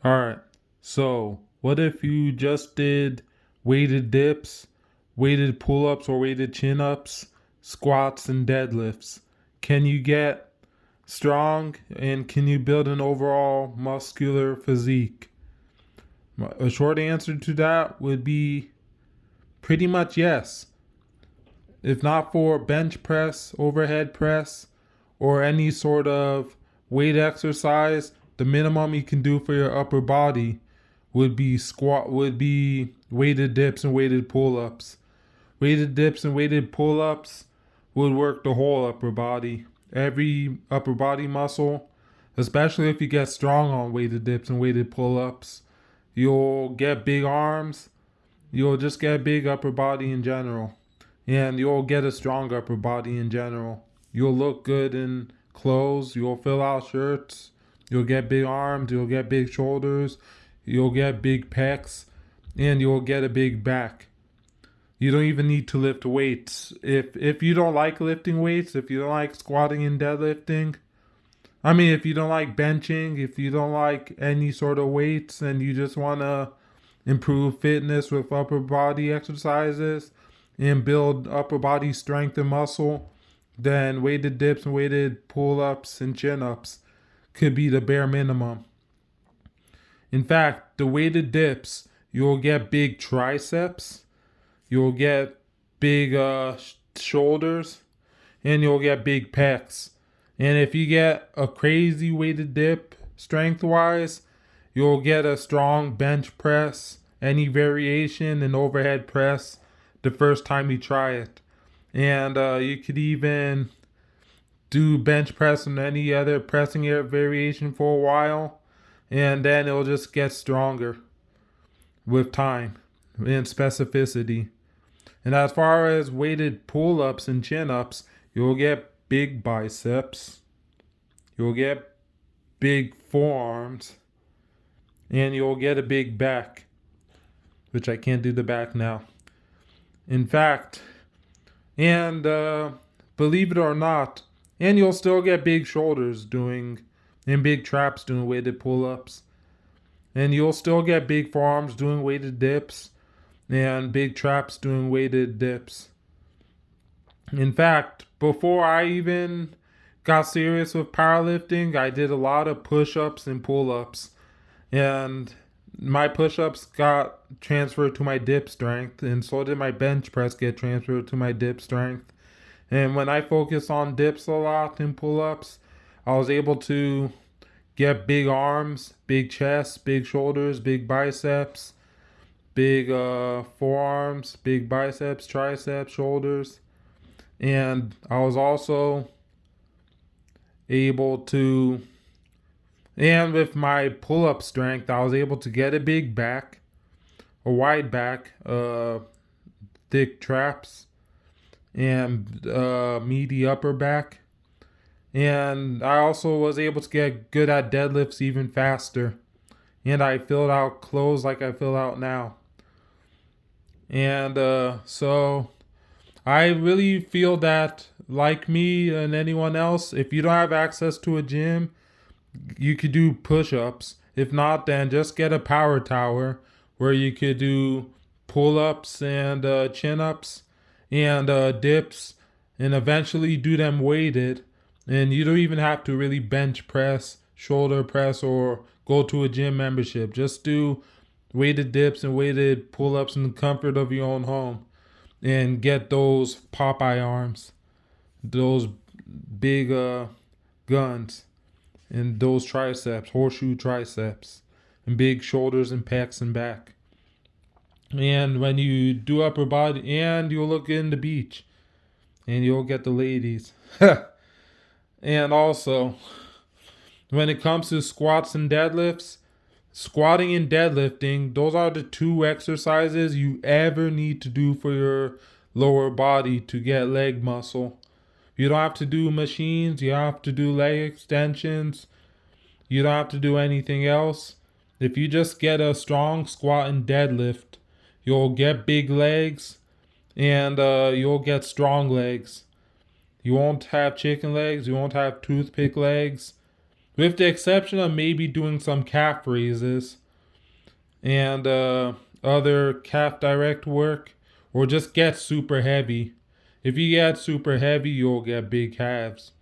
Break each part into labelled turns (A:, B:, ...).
A: Alright, so what if you just did weighted dips, weighted pull ups or weighted chin ups, squats, and deadlifts? Can you get strong and can you build an overall muscular physique? A short answer to that would be pretty much yes. If not for bench press, overhead press, or any sort of weight exercise, the minimum you can do for your upper body would be weighted dips and weighted pull-ups. Weighted dips and weighted pull-ups would work the whole upper body. Every upper body muscle, especially if you get strong on weighted dips and weighted pull-ups. You'll get big arms, you'll just get big upper body in general. And you'll get a strong upper body in general. You'll look good in clothes, you'll fill out shirts, you'll get big arms, you'll get big shoulders, you'll get big pecs, and you'll get a big back. You don't even need to lift weights. If you don't like lifting weights, if you don't like squatting and deadlifting, if you don't like benching, if you don't like any sort of weights and you just want to improve fitness with upper body exercises and build upper body strength and muscle, then weighted dips and weighted pull ups and chin ups could be the bare minimum. In fact, the weighted dips, you'll get big triceps, you'll get big shoulders, and you'll get big pecs. And if you get a crazy weighted dip strength wise, you'll get a strong bench press, any variation in overhead press the first time you try it. And you could even do bench press and any other pressing variation for a while, and then it'll just get stronger with time and specificity. And as far as weighted pull ups and chin ups, you'll get big biceps, you'll get big forearms, and you'll get a big back, which I can't do the back now. In fact, and believe it or not, and you'll still get big shoulders and big traps doing weighted pull-ups. And you'll still get big forearms doing weighted dips and big traps doing weighted dips. In fact, before I even got serious with powerlifting, I did a lot of push-ups and pull-ups. And my push-ups got transferred to my dip strength, and so did my bench press get transferred to my dip strength. And when I focused on dips a lot and pull-ups, I was able to get big arms, big chest, big shoulders, big biceps, big forearms, big biceps, triceps, shoulders. And I was also able to, and with my pull-up strength, I was able to get a big back, a wide back, thick traps, and meaty upper back. And I also was able to get good at deadlifts even faster. And I filled out clothes like I fill out now. And so I really feel that, like me and anyone else, if you don't have access to a gym, you could do push-ups. If not, then just get a power tower where you could do pull-ups and chin-ups and dips, and eventually do them weighted. And you don't even have to really bench press, shoulder press, or go to a gym membership. Just do weighted dips and weighted pull-ups in the comfort of your own home and get those Popeye arms, those big guns, and those triceps, horseshoe triceps, and big shoulders and pecs and back. And when you do upper body, and you'll look good in the beach, and you'll get the ladies. And also, when it comes to squats and deadlifts, squatting and deadlifting, those are the two exercises you ever need to do for your lower body to get leg muscle. You don't have to do machines, you don't have to do leg extensions, you don't have to do anything else. If you just get a strong squat and deadlift, you'll get big legs, and you'll get strong legs. You won't have chicken legs, you won't have toothpick legs, with the exception of maybe doing some calf raises and other calf direct work, or just get super heavy. If you get super heavy, you'll get big calves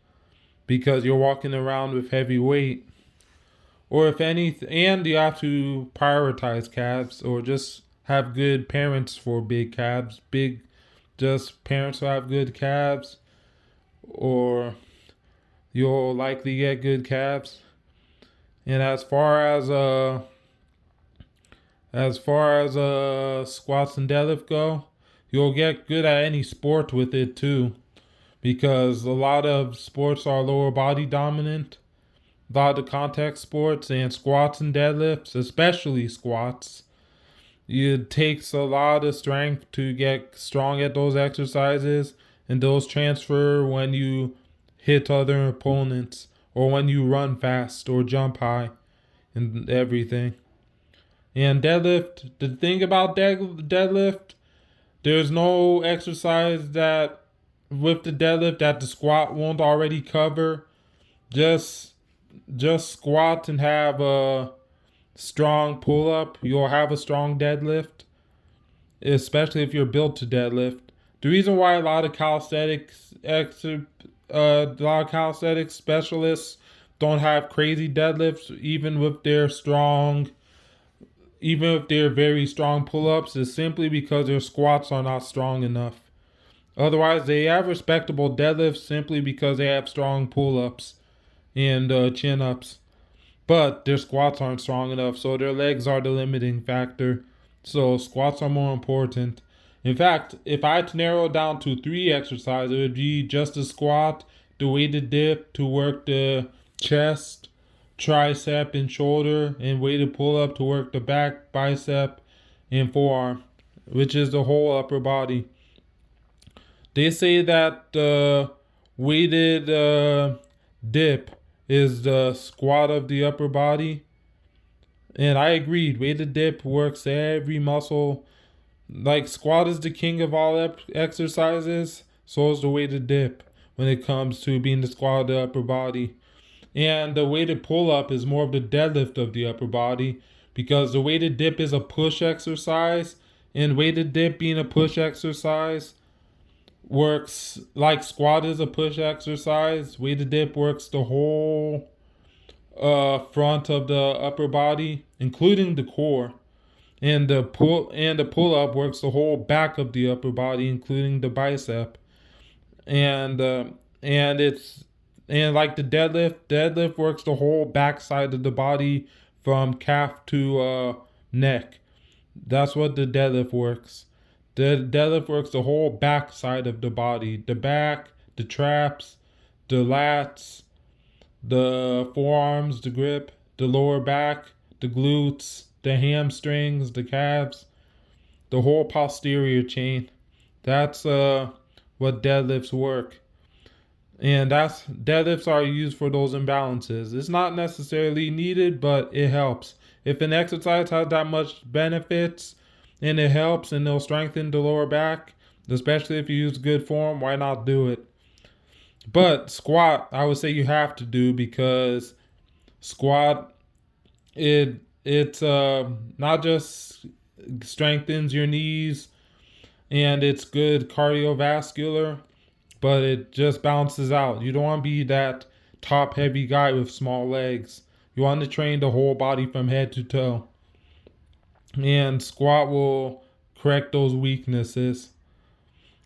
A: because you're walking around with heavy weight. Or if anything, and you have to prioritize calves, or just have good parents for big calves. Just parents who have good calves, or you'll likely get good calves. And as far as squats and deadlift go, you'll get good at any sport with it too, because a lot of sports are lower body dominant. A lot of contact sports and squats and deadlifts, especially squats, it takes a lot of strength to get strong at those exercises, and those transfer when you hit other opponents, or when you run fast or jump high and everything. And deadlift, the thing about deadlift, there's no exercise that with the deadlift that the squat won't already cover. Just squat and have a strong pull up. You'll have a strong deadlift, especially if you're built to deadlift. The reason why a lot of calisthenics specialists don't have crazy deadlifts, even with their very strong pull-ups, is simply because their squats are not strong enough. Otherwise, they have respectable deadlifts simply because they have strong pull-ups and chin-ups. But their squats aren't strong enough, so their legs are the limiting factor. So squats are more important. In fact, if I had to narrow it down to 3 exercises, it would be just a squat, the weighted dip to work the chest, tricep, and shoulder, and weighted pull up to work the back, bicep, and forearm, which is the whole upper body. They say that the weighted dip is the squat of the upper body. And I agreed. Weighted dip works every muscle. Like squat is the king of all exercises, so is the weighted dip when it comes to being the squat of the upper body. And the weighted pull up is more of the deadlift of the upper body, because the weighted dip is a push exercise, and weighted dip being a push exercise works like squat is a push exercise. Weighted dip works the whole front of the upper body, including the core, and the pull up works the whole back of the upper body, including the bicep, and and it's and like the deadlift works the whole back side of the body from calf to neck. That's what the deadlift works. The deadlift works the whole back side of the body, the back, the traps, the lats, the forearms, the grip, the lower back, the glutes, the hamstrings, the calves, the whole posterior chain. That's what deadlifts work. And that's deadlifts are used for those imbalances. It's not necessarily needed, but it helps. If an exercise has that much benefits and it helps and it'll strengthen the lower back, especially if you use good form, why not do it? But squat, I would say you have to do, because squat it's not just strengthens your knees and it's good cardiovascular, but it just balances out. You don't want to be that top heavy guy with small legs. You want to train the whole body from head to toe. And squat will correct those weaknesses.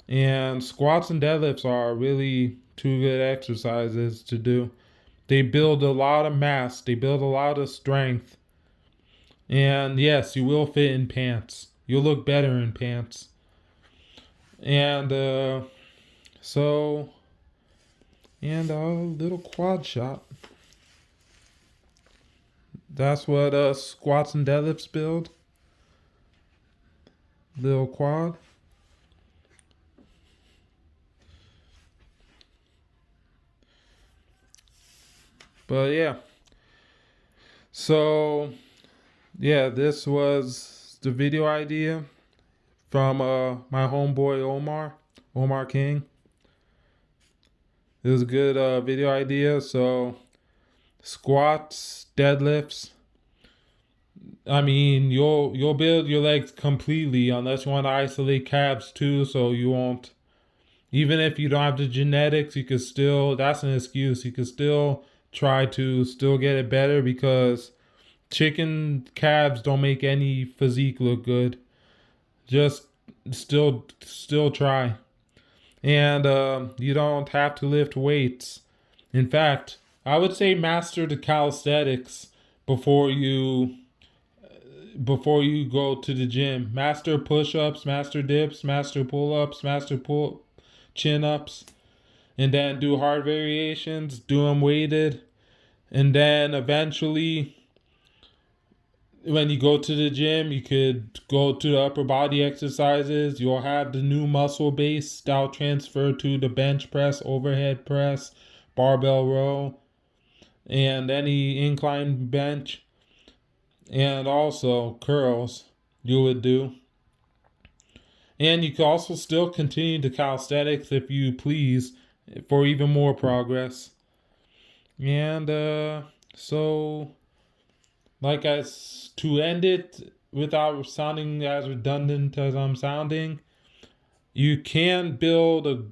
A: And squats and deadlifts are really two good exercises to do. They build a lot of mass, they build a lot of strength. And yes, you will fit in pants. You'll look better in pants. And so, and a little quad shot. That's what squats and deadlifts build. Little quad. But yeah. So yeah, this was the video idea from my homeboy Omar King. It was a good video idea, so squats, deadlifts. I mean, you'll build your legs completely unless you want to isolate calves too, so you won't. Even if you don't have the genetics, you could still. That's an excuse. You could still try to still get it better because chicken calves don't make any physique look good. Just still try, and you don't have to lift weights. In fact, I would say master the calisthenics before you go to the gym. Master push-ups, master dips, master pull-ups, master pull chin-ups, and then do hard variations, do them weighted, and then eventually when you go to the gym, you could go to the upper body exercises. You'll have the new muscle base that'll transfer to the bench press, overhead press, barbell row, and any incline bench, and also curls you would do. And you can also still continue the calisthenics if you please for even more progress. And so, to end it without sounding as redundant as I'm sounding, you can build a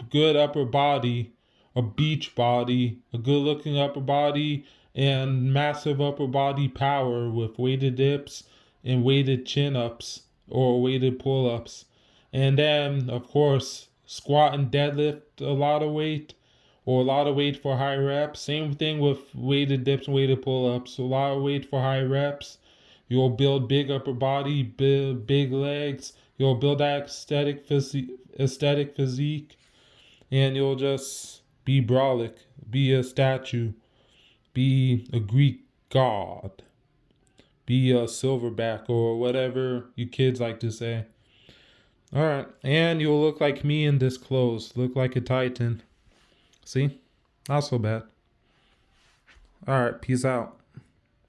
A: good upper body, a beach body, a good looking upper body, and massive upper body power with weighted dips and weighted chin ups or weighted pull ups. And then, of course, squat and deadlift a lot of weight or a lot of weight for high reps. Same thing with weighted dips and weighted pull ups. A lot of weight for high reps. You'll build big upper body, big legs. You'll build that aesthetic physique, and you'll just be brolic, be a statue, be a Greek god, be a silverback or whatever you kids like to say. All right, and you'll look like me in this clothes, look like a titan. See, not so bad. All right, peace out.